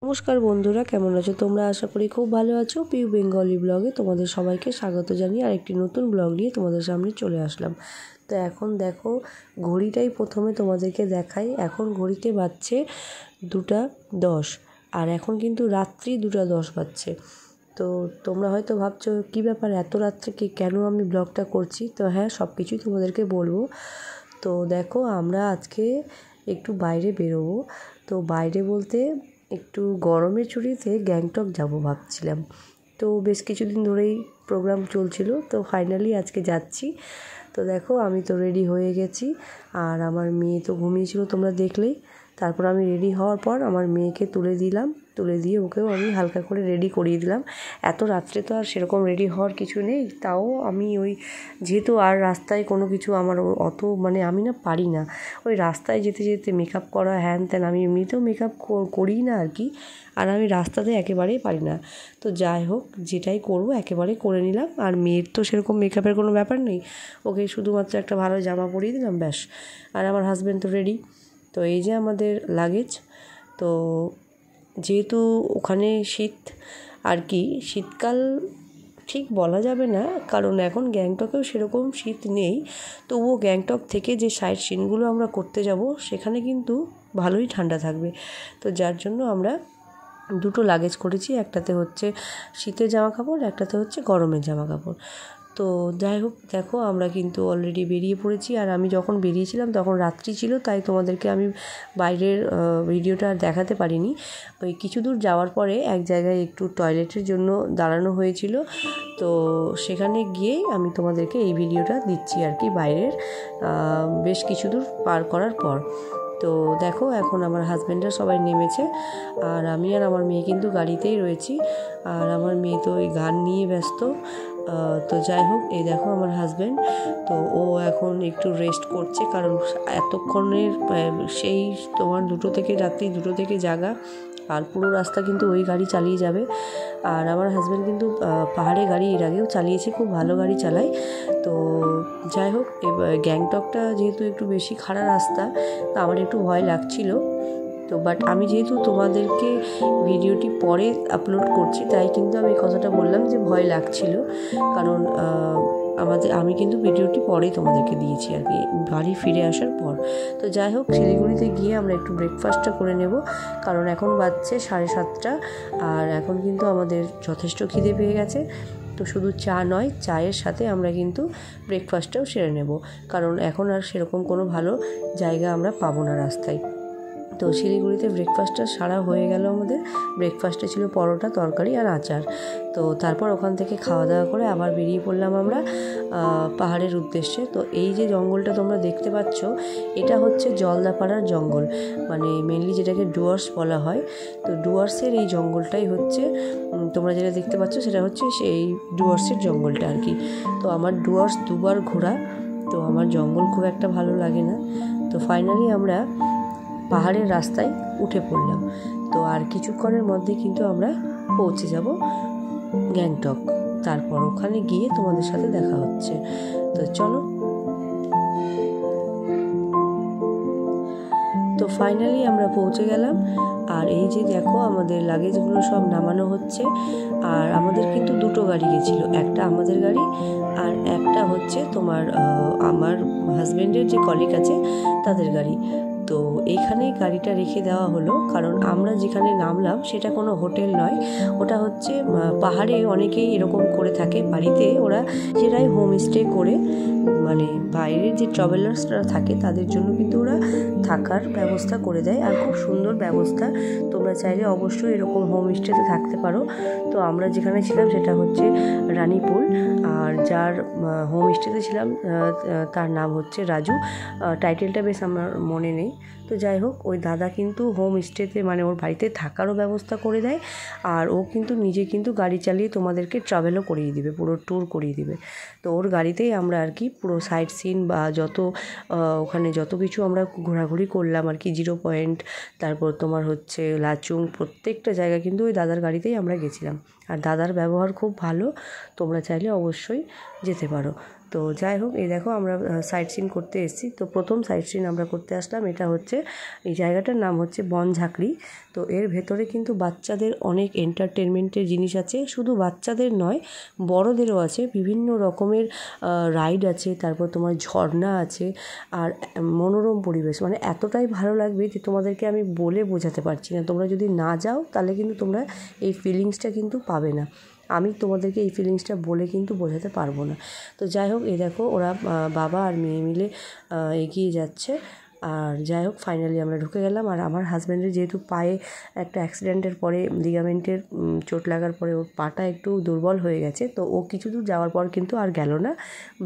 নমস্কার বন্ধুরা, কেমন আছো তোমরা? আশা করি খুব ভালো আছো। পিউ বেঙ্গলি ব্লগে তোমাদের সবাইকে স্বাগত জানিয়ে আরেকটি নতুন ব্লগ নিয়ে তোমাদের সামনে চলে আসলাম। তো এখন দেখো, ঘড়িটাই প্রথমে তোমাদেরকে দেখাই। এখন ঘড়িতে বাজছে 2:10 আর এখন কিন্তু রাত্রি 2:10 বাজছে। তো তোমরা হয়তো ভাবছো কী ব্যাপার, এত রাত্রে কেন আমি ব্লগটা করছি। তো হ্যাঁ, সব কিছুই তোমাদেরকে বলবো। তো দেখো, আমরা আজকে একটু বাইরে বেরোবো। তো বাইরে বলতে একটু গরমের ছুটিতে গ্যাংটক যাব ভাবছিলাম। তো বেশ কিছুদিন ধরেই প্রোগ্রাম চলছিল, তো ফাইনালি আজকে যাচ্ছি। তো দেখো, আমি তো রেডি হয়ে গেছি আর আমার মেয়ে তো ঘুমিয়েছিল, তোমরা দেখলেই। তারপর আমি রেডি হওয়ার পর আমার মেয়েকে তুলে দিয়ে ওকেও আমি হালকা করে রেডি করিয়ে দিলাম। এত রাত্রে তো আর সেরকম রেডি হওয়ার কিছু নেই, তাও আমি যেহেতু আর রাস্তায় কোনো কিছু আমার অত আমি না পারি না ওই রাস্তায় যেতে যেতে মেকআপ করা হ্যান ত্যান। আমি এমনিতেও মেকআপ করি না আর কি, আর আমি রাস্তাতে একেবারেই পারি না। তো যাই হোক, যেটাই করব একেবারে করে নিলাম। আর মেয়ের তো সেরকম মেকআপের কোনো ব্যাপার নেই, ওকে শুধুমাত্র একটা ভালো জামা পরিয়ে দিলাম, ব্যাস। আর আমার হাজব্যান্ড তো রেডি। তো এই যে আমাদের লাগেজ। তো যেহেতু ওখানে শীত আর কি, শীতকাল ঠিক বলা যাবে না, কারণ এখন গ্যাংটকেও সেরকম শীত নেই। তবুও গ্যাংটক থেকে যে সাইট সিনগুলো আমরা করতে যাব সেখানে কিন্তু ভালোই ঠান্ডা থাকবে। তো যার জন্য আমরা দুটো লাগেজ করেছি, একটাতে হচ্ছে শীতের জামা কাপড়, একটাতে হচ্ছে গরমের জামা কাপড়। তো যাই হোক, দেখো আমরা কিন্তু অলরেডি বেরিয়ে পড়েছি। আর আমি যখন বেরিয়েছিলাম তখন রাত্রি ছিল, তাই তোমাদেরকে আমি বাইরের ভিডিওটা আর দেখাতে পারিনি। ওই কিছু দূর যাওয়ার পরে এক জায়গায় একটু টয়লেটের জন্য দাঁড়ানো হয়েছিল, তো সেখানে গিয়েই আমি তোমাদেরকে এই ভিডিওটা দিচ্ছি আর কি, বাইরের বেশ কিছু দূর পার করার পর। তো দেখো, এখন আমার হাজব্যান্ডরা সবাই নেমেছে আর আমি আর আমার মেয়ে কিন্তু গাড়িতেই রয়েছি। আর আমার মেয়ে তো ওই গান নিয়ে ব্যস্ত। তো যাই হোক, এই দেখো আমার হাজব্যান্ড, তো ও এখন একটু রেস্ট করছে, কারণ এতক্ষণের সেই তোমার রাত্রি 2টো থেকে জাগা। আর পুরো রাস্তা কিন্তু ওই গাড়ি চালিয়ে যাবে। আর আমার হাজব্যান্ড কিন্তু পাহাড়ে গাড়ি এর আগেও চালিয়েছে, খুব ভালো গাড়ি চালায়। তো যাই হোক, এবার গ্যাংটকটা যেহেতু একটু বেশি খাড়া রাস্তা, তো আমার একটু ভয় লাগছিল। তো বাট আমি যেহেতু তোমাদেরকে ভিডিওটি পরে আপলোড করছি, তাই কিন্তু আমি এই কথাটা বললাম যে ভয় লাগছিল, কারণ আমি কিন্তু ভিডিওটি পরেই তোমাদেরকে দিয়েছি আর কি, বাড়ি ফিরে আসার পর। তো যাই হোক, শিলিগুড়িতে গিয়ে আমরা একটু ব্রেকফাস্টটা করে নেব, কারণ এখন বাজছে 7:30 আর এখন কিন্তু আমাদের যথেষ্ট খিদে পেয়ে গেছে। তো শুধু চা নয়, চায়ের সাথে আমরা কিন্তু ব্রেকফাস্টটাও সেরে নেব, কারণ এখন আর সেরকম কোনো ভালো জায়গা আমরা পাবো না রাস্তায়। তো শিলিগুড়িতে ব্রেকফাস্টটা সারা হয়ে গেল আমাদের। ব্রেকফাস্টে ছিল পরোটা, তরকারি আর আচার। তো তারপর ওখান থেকে খাওয়া দাওয়া করে আবার বেরিয়ে পড়লাম আমরা পাহাড়ের উদ্দেশ্যে। তো এই যে জঙ্গলটা তোমরা দেখতে পাচ্ছ, এটা হচ্ছে জলদাপাড়ার জঙ্গল, মেনলি যেটাকে ডুয়ার্স বলা হয়। তো ডুয়ার্সের এই জঙ্গলটাই হচ্ছে, তোমরা যেটা দেখতে পাচ্ছ সেটা হচ্ছে সেই ডুয়ার্সের জঙ্গলটা আর কি। তো আমার ডুয়ার্স দুবার ঘোরা, তো আমার জঙ্গল খুব একটা ভালো লাগে না। তো ফাইনালি আমরা পাহাড়ের রাস্তায় উঠে পড়লাম। তো আর কিছুক্ষণের মধ্যে কিন্তু আমরা পৌঁছে যাব গ্যাংটক। তারপর ওখানে গিয়ে তোমাদের সাথে দেখা হচ্ছে। তো চলো। তো ফাইনালি আমরা পৌঁছে গেলাম। আর এই যে দেখো, আমাদের লাগেজগুলো সব নামানো হচ্ছে। আর আমাদের কিন্তু দুটো গাড়ি গেছিলো, একটা আমাদের গাড়ি আর একটা হচ্ছে তোমার আমার হাজব্যান্ডের যে কলিগ আছে তাদের গাড়ি। তো এইখানেই গাড়িটা রেখে দেওয়া হলো, কারণ আমরা যেখানে নামলাম সেটা কোনো হোটেল নয়, ওটা হচ্ছে পাহাড়ে অনেকেই এরকম করে থাকে বাড়িতে, ওরা সেটাই হোমস্টে করে, বাইরের যে ট্রাভেলার্সরা থাকে তাদের জন্য কিন্তু ওরা থাকার ব্যবস্থা করে দেয়। আর খুব সুন্দর ব্যবস্থা, তোমরা চাইলে অবশ্যই এরকম হোমস্টেতে থাকতে পারো। তো আমরা যেখানে ছিলাম সেটা হচ্ছে রানীপুল, আর যার হোমস্টেতে ছিলাম তার নাম হচ্ছে রাজু। টাইটেলটা বেশ আমার মনে নেই। তো যাই হোক, ওই দাদা কিন্তু হোমস্টেতে ওর বাড়িতে থাকারও ব্যবস্থা করে দেয়, আর ও কিন্তু নিজে কিন্তু গাড়ি চালিয়ে তোমাদেরকে ট্রাভেলও করিয়ে দিবে, পুরো ট্যুর করিয়ে দিবে। তো ওর গাড়িতেই আমরা আর কি পুরো সাইট সিন বা ওখানে যত কিছু আমরা ঘোরাঘুরি করলাম আর কি, 0 পয়েন্ট, তারপর তোমার হচ্ছে লাচুং, প্রত্যেকটা জায়গা কিন্তু ওই দাদার গাড়িতেই আমরা গেছিলাম। আর দাদার ব্যবহার খুব ভালো, তোমরা চাইলে অবশ্যই যেতে পারো। তো যাই হোক, এই দেখো আমরা সাইট সিন করতে এসেছি। তো প্রথম সাইট সিন আমরা করতে আসলাম, এটা হচ্ছে এই জায়গাটার নাম হচ্ছে বনঝাঁকড়ি। তো এর ভেতরে কিন্তু বাচ্চাদের অনেক এন্টারটেনমেন্টের জিনিস আছে, শুধু বাচ্চাদের নয় বড়দেরও আছে। বিভিন্ন রকমের রাইড আছে, তারপর তোমার ঝর্ণা আছে, আর মনোরম পরিবেশ, মানে এতটাই ভালো লাগবে যে তোমাদেরকে আমি বলে বোঝাতে পারছি না। তোমরা যদি না যাও তাহলে কিন্তু তোমরা এই ফিলিংসটা কিন্তু পাবে না। আমি তোমাদেরকে এই ফিলিংসটা বলে কিন্তু বোঝাতে পারবো না। তো যাই হোক, এই দেখো ওরা বাবা আর মেয়ে মিলে এগিয়ে যাচ্ছে। আর যাই হোক, ফাইনালি আমরা ঢুকে গেলাম। আর আমার হাজব্যান্ডের যেহেতু পায়ে একটা অ্যাক্সিডেন্টের পরে লিগামেন্টের চোট লাগার পরে ওর পাটা একটু দুর্বল হয়ে গেছে, তো ও কিছু দূর যাওয়ার পর কিন্তু আর গেল না,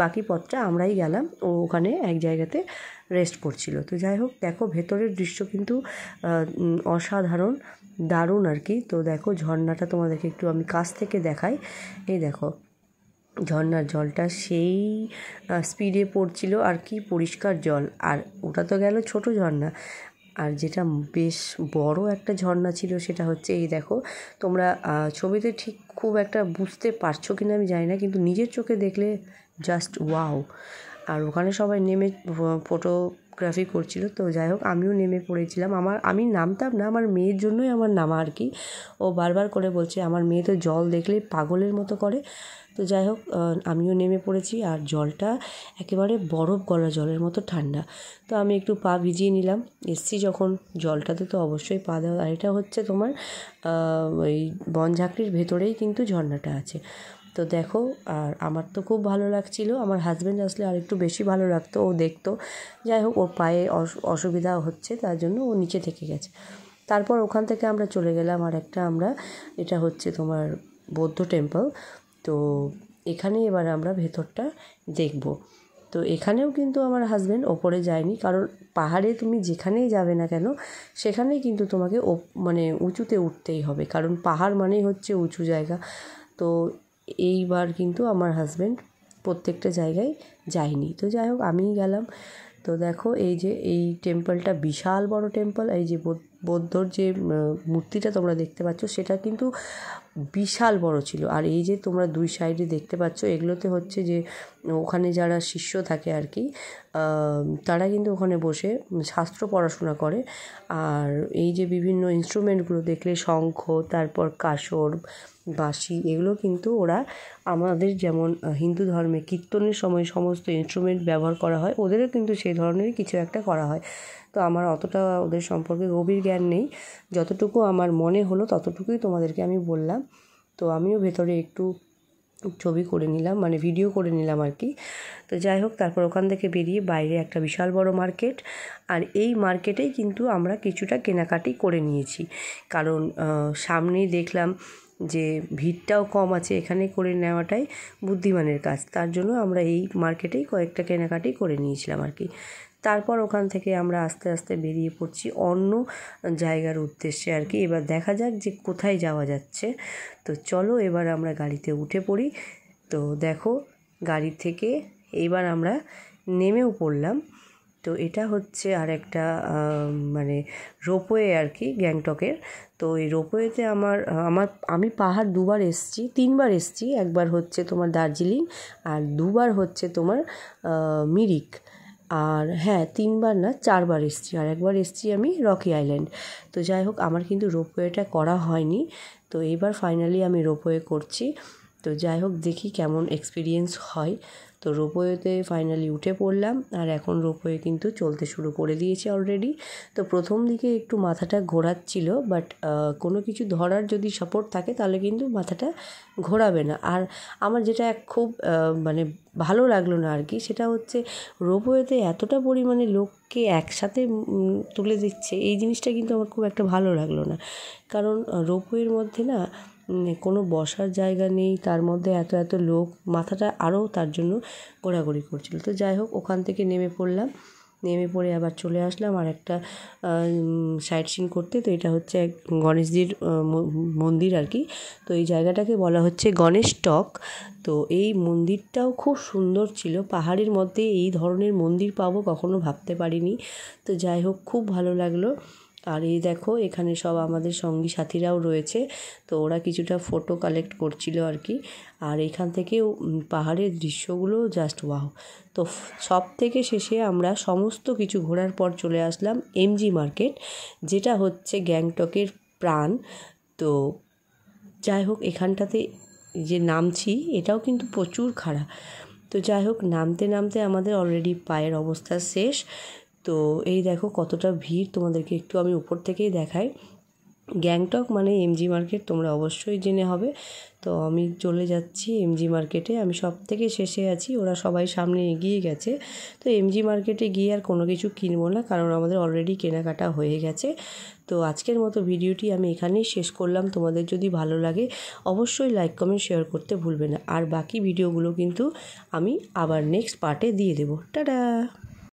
বাকি পথটা আমরাই গেলাম। ও ওখানে এক জায়গাতে রেস্ট করছিল। তো যাই হোক, দেখো ভেতরের দৃশ্য কিন্তু অসাধারণ, দারুণ আর কি। তো দেখো ঝর্ণাটা তোমাদেরকে একটু আমি কাছ থেকে দেখাই। এই দেখো ঝর্ণার জলটা সেই স্পিডে পড়ছিল, আর কি পরিষ্কার জল। আর ওটা তো গেল ছোট ঝর্ণা, আর যেটা বেশ বড় একটা ঝর্ণা ছিল সেটা হচ্ছে এই দেখো। তোমরা ছবিতে ঠিক খুব একটা বুঝতে পারছো কিনা আমি জানি না, কিন্তু নিজের চোখে দেখলে জাস্ট ওয়াও। আর ওখানে সবাই নেমে ফটোগ্রাফি করছিল। তো যাই হোক, আমিও নেমে পড়েছিলাম। আমি নামতাম না, আমার মেয়ের জন্যই আমার নামা আর কি। ও বারবার করে বলছে, আমার মেয়ে তো জল দেখলেই পাগলের মতো করে। তো যাই হোক, আমিও নেমে পড়েছি। আর জলটা একেবারে বরফ গলা জলের মতো ঠান্ডা। তো আমি একটু পা ভিজিয়ে নিলাম। এসছি যখন জলটাতে তো অবশ্যই পা দেওয়া। আর এটা হচ্ছে তোমার ওই বনঝাঁকড়ির ভেতরেই কিন্তু ঝর্ণাটা আছে। তো দেখো, আর আমার তো খুব ভালো লাগছিল। আমার হাজব্যান্ড আসলে আর একটু বেশি ভালো লাগতো, ও দেখতো। যাই হোক, ওর পায়ে অসুবিধা হচ্ছে, তার জন্য ও নিচে থেকে গেছে। তারপর ওখান থেকে আমরা চলে গেলাম আর একটা এটা হচ্ছে তোমার বৌদ্ধ টেম্পল। তো এখানে এবার আমরা ভেতরটা দেখব। তো এখানেও কিন্তু আমার হাজব্যান্ড ওপরে যায়নি, কারণ পাহাড়ে তুমি যেখানেই যাবে না কেন সেখানেই কিন্তু তোমাকে মানে উঁচুতে উঠতেই হবে, কারণ পাহাড় মানেই হচ্ছে উঁচু জায়গা। তো এইবার কিন্তু আমার হাজব্যান্ড প্রত্যেকটা জায়গায় যায়নি। তো যাই হোক, আমিই গেলাম। তো দেখো, এই যে এই টেম্পলটা বিশাল বড় টেম্পল। এই যে বৌদ্ধর যে মূর্তিটা তোমরা দেখতে পাচ্ছ সেটা কিন্তু বিশাল বড় ছিল। আর এই যে তোমরা দুই সাইডে দেখতে পাচ্ছ, এগুলোতে হচ্ছে যে ওখানে যারা শিষ্য থাকে আর কি, তারা কিন্তু ওখানে বসে শাস্ত্র পড়াশোনা করে। আর এই যে বিভিন্ন ইনস্ট্রুমেন্টগুলো দেখলে, শঙ্খ, তারপর কাসর, বাঁশি, এগুলো কিন্তু ওরা আমাদের যেমন হিন্দু ধর্মে কীর্তনের সময় সমস্ত ইনস্ট্রুমেন্ট ব্যবহার করা হয়, ওদেরও কিন্তু সেই ধরনেরই কিছু একটা করা হয়। তো আমার অতটা ওদের সম্পর্কে গভীর জ্ঞান নেই, যতটুকু আমার মনে হলো ততটুকুই তোমাদেরকে আমি বললাম। তো আমিও ভেতরে একটু ছবি করে নিলাম, মানে ভিডিও করে নিলাম আর কি। তো যাই হোক, তারপর ওখান থেকে বেরিয়ে বাইরে একটা বিশাল বড় মার্কেট। আর এই মার্কেটেই কিন্তু আমরা কিছুটা কেনাকাটি করে নিয়েছি, কারণ সামনেই দেখলাম যে ভিড়টাও কম আছে, এখানে করে নেওয়াটাই বুদ্ধিমানের কাজ। তার জন্য আমরা এই মার্কেটেই কয়েকটা কেনাকাটি করে নিয়েছিলাম আর কি। তারপর ওখান থেকে আমরা আস্তে আস্তে বেরিয়ে পড়ছি অন্য জায়গার উদ্দেশ্যে আর কি। এবার দেখা যাক যে কোথায় যাওয়া যাচ্ছে। তো চলো এবার আমরা গাড়িতে উঠে পড়ি। তো দেখো, গাড়ি থেকে এইবার আমরা নেমেও পড়লাম। তো এটা হচ্ছে আর একটা মানে রোপওয়ে আর কি, গ্যাংটকের। তো এই রোপওয়েতে আমি পাহাড় দুবার এসেছি, তিনবার এসেছি। একবার হচ্ছে তোমার দার্জিলিং, আর দুবার হচ্ছে তোমার মিরিক। আর হ্যাঁ, তিনবার না, চারবার এসেছি। আর একবার এসেছি আমি রকি আইল্যান্ড। তো যাই হোক, আমার কিন্তু রোপওয়েটা করা হয়নি। তো এইবার ফাইনালি আমি রোপওয়ে করছি। তো যাই হোক, দেখি কেমন এক্সপিরিয়েন্স হয়। তো রোপওয়েতে ফাইনালি উঠে পড়লাম, আর এখন রোপওয়ে কিন্তু চলতে শুরু করে দিয়েছে অলরেডি। তো প্রথম দিকে একটু মাথাটা ঘোরাচ্ছিল, বাট কোনো কিছু ধরার যদি সাপোর্ট থাকে তাহলে কিন্তু মাথাটা ঘোরাবে না। আর আমার যেটা খুব মানে ভালো লাগলো না আর কি, সেটা হচ্ছে রোপওয়েতে এতটা পরিমাণে লোককে একসাথে তুলে দিচ্ছে, এই জিনিসটা কিন্তু আমার খুব একটা ভালো লাগলো না। কারণ রোপওয়ের মধ্যে না কোনো বসার জায়গা নেই, তার মধ্যে এত এত লোক, মাথাটা আরও তার জন্য ঘোরাঘুরি করছিল। তো যাই হোক, ওখান থেকে নেমে পড়লাম। নেমে পড়ে আবার চলে আসলাম আর একটা সাইট সিন করতে। তো এটা হচ্ছে এক গণেশজির মন্দির আর কি। তো এই জায়গাটাকে বলা হচ্ছে গণেশ টক। তো এই মন্দিরটাও খুব সুন্দর ছিল। পাহাড়ের মধ্যে এই ধরনের মন্দির পাবো কখনো ভাবতে পারিনি। তো যাই হোক, খুব ভালো লাগলো। আর এই দেখো এখানে সব আমাদের সঙ্গী সাথীরাও রয়েছে, তো ওরা কিছুটা ফটো কালেক্ট করছিল আর কি। আর এখান থেকে পাহাড়ের দৃশ্যগুলো জাস্ট ওয়াও। তো সব থেকে শেষে আমরা সমস্ত কিছু ঘোরার পর চলে আসলাম এমজি মার্কেট, যেটা হচ্ছে গ্যাংটকের প্রাণ। তো যাই হোক, এখানটাতে যে নামছি এটাও কিন্তু প্রচুর খাড়া। তো যাই হোক, নামতে নামতে আমাদের অলরেডি পায়ের অবস্থা শেষ। তো এই দেখো কতটা ভিড়, তোমাদেরকে একটু আমি উপর থেকেই দেখাই। গ্যাংটক মানে এমজি মার্কেট তোমরা অবশ্যই জেনে হবে। তো আমি চলে যাচ্ছি এমজি মার্কেটে, আমি সব থেকে শেষে আছি, ওরা সবাই সামনে এগিয়ে গেছে। তো এমজি মার্কেটে গিয়ে আর কোনো কিছু কিনবো না, কারণ আমাদের অলরেডি কেনাকাটা হয়ে গেছে। তো আজকের মতো ভিডিওটি আমি এখানেই শেষ করলাম। তোমাদের যদি ভালো লাগে অবশ্যই লাইক কমেন্ট শেয়ার করতে ভুলবে না। আর বাকি ভিডিওগুলো কিন্তু আমি আবার নেক্সট পার্টে দিয়ে দেবো। টাটা।